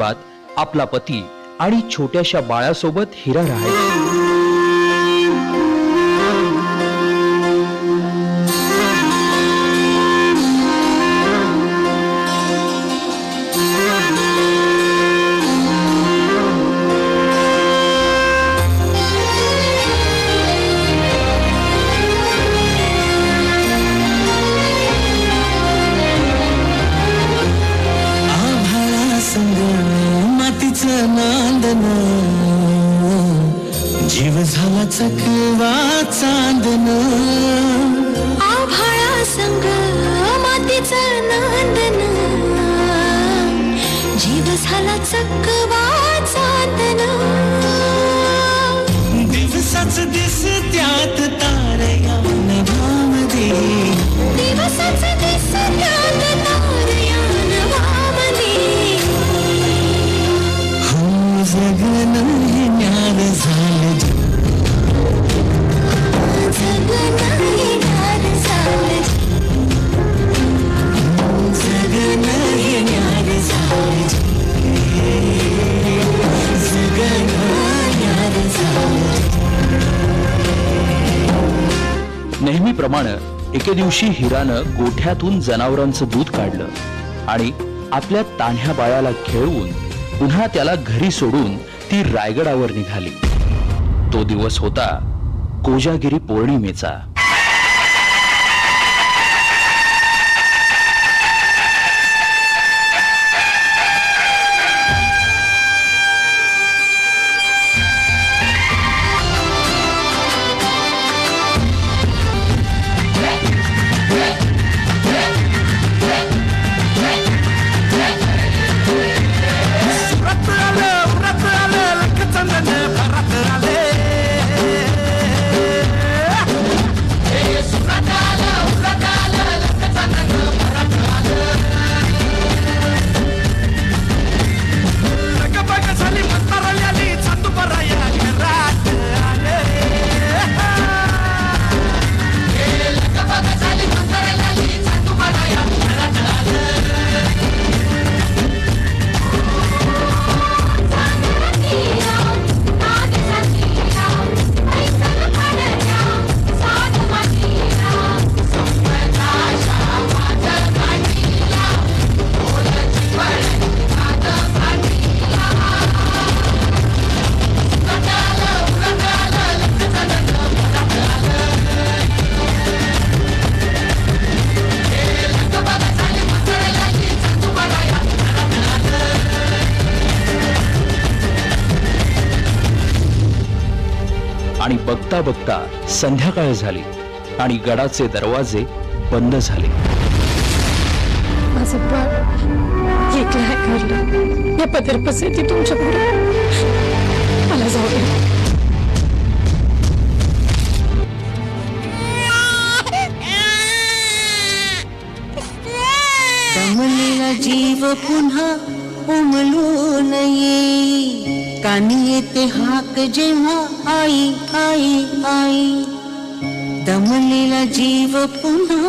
कुटुंबात आपला पती आणि छोट्याशा बाळासोबत हिरा राहायची. जीव झाला चकवा चांदन, आभाळा संग मातीचं नांदन, जीव झाला चकवा चांदन. दिवसाच दिस त्यात तारया नभामध्ये, दिवसाच दिस त्यात तारया नभामध्ये. हो जगन हे न्यार झालं, जगन हे न्यार झालं, जगन हे न्यार झालं, जगन न्यार झालं. नेहमीप्रमाणे एके दिवशी हिरानं गोठ्यातून जनावरांचं दूध काढलं आणि आपल्या तान्ह्या बाळाला खेळवून पुन्हा त्याला घरी सोडून ती रायगडावर निघाली. तो दिवस होता कोजागिरी पौर्णिमेचा. आणि बघता बघता संध्याकाळ झाली आणि गडाचे दरवाजे बंद झाले. माझं बाळ एकलं आहे घरला, या पदरपस येते तुमच्या पुढे. मला जाऊ दे. दमलेला जीव पुन्हा उमलून येई, कानी येते हाक जेव्हा आई आई आई. दमलेला जीव पुन्हा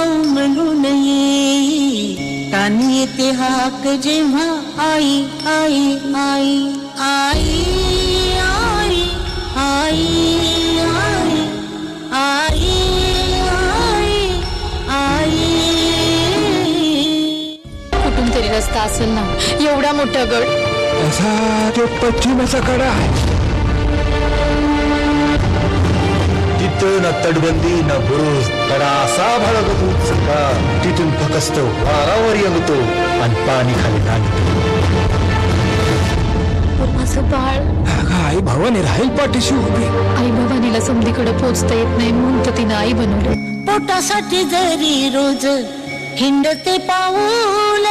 उमलून येई, कानी येते हाक जेव्हा आई आई आई आई आई आई आई आई आई. कुठून तरी रस्ता असेल ना, एवढा मोठा गड. असा तो पश्चिमेचा कडा आहे. तिथं ना तटबंदी ना बुरुज, कडा असा भडकतो उचका, तिथून फकस्त वारावर येतो आणि पाणी खाली नांदतो. माझं बाळ. आई भावाने राहील पाठीशी उभी. आई भवानीला समधीकडे पोचता येत नाही म्हणून तर तिनं आई बनवलं. पोटासाठी जरी रोज हिंडते पाऊल,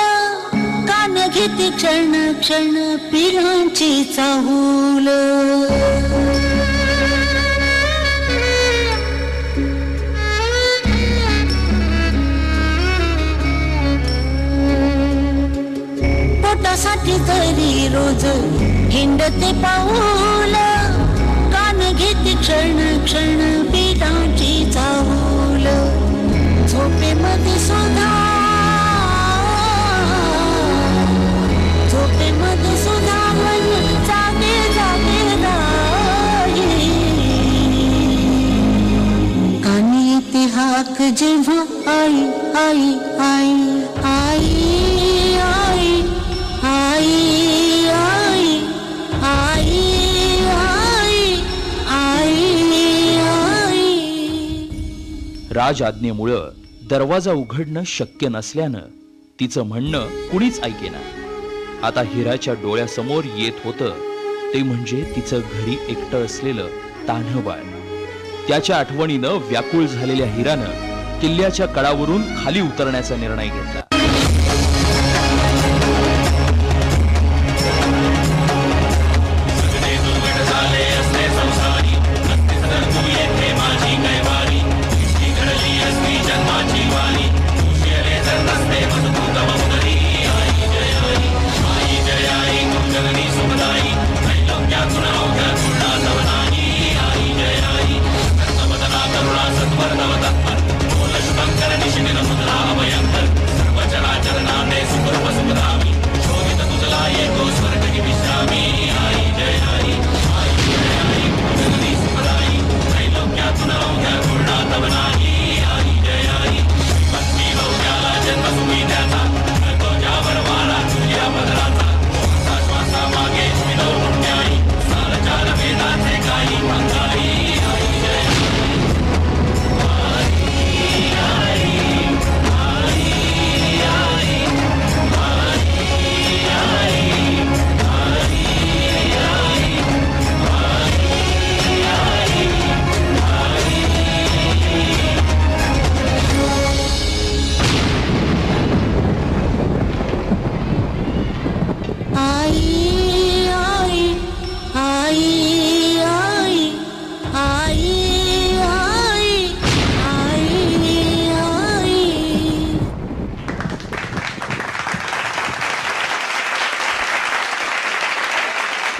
कान घेते क्षण क्षण पिलांची चाहूल. पोटासाठी जरी रोज हिंडते पाऊल, कान घेते क्षण क्षण पिलांची चाहूल. झोपेमध्ये सुद्धा, झोपेमध्ये आई आई आई आई आई आई आई आई आई आई. राज आज्ञेमुळं दरवाजा उघडणं शक्य नसल्यानं तिचं म्हणणं कुणीच ऐकेना. आता हिराच्या डोळ्यासमोर येत होतं ते म्हणजे तिचं घरी एकटं असलेलं तान्हं बाळ. त्याच्या आठवणीनं व्याकुळ झालेल्या हिरानं किल्ल्याच्या कडावरून खाली उतरण्याचा निर्णय घेतला.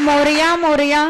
मोरया मोरया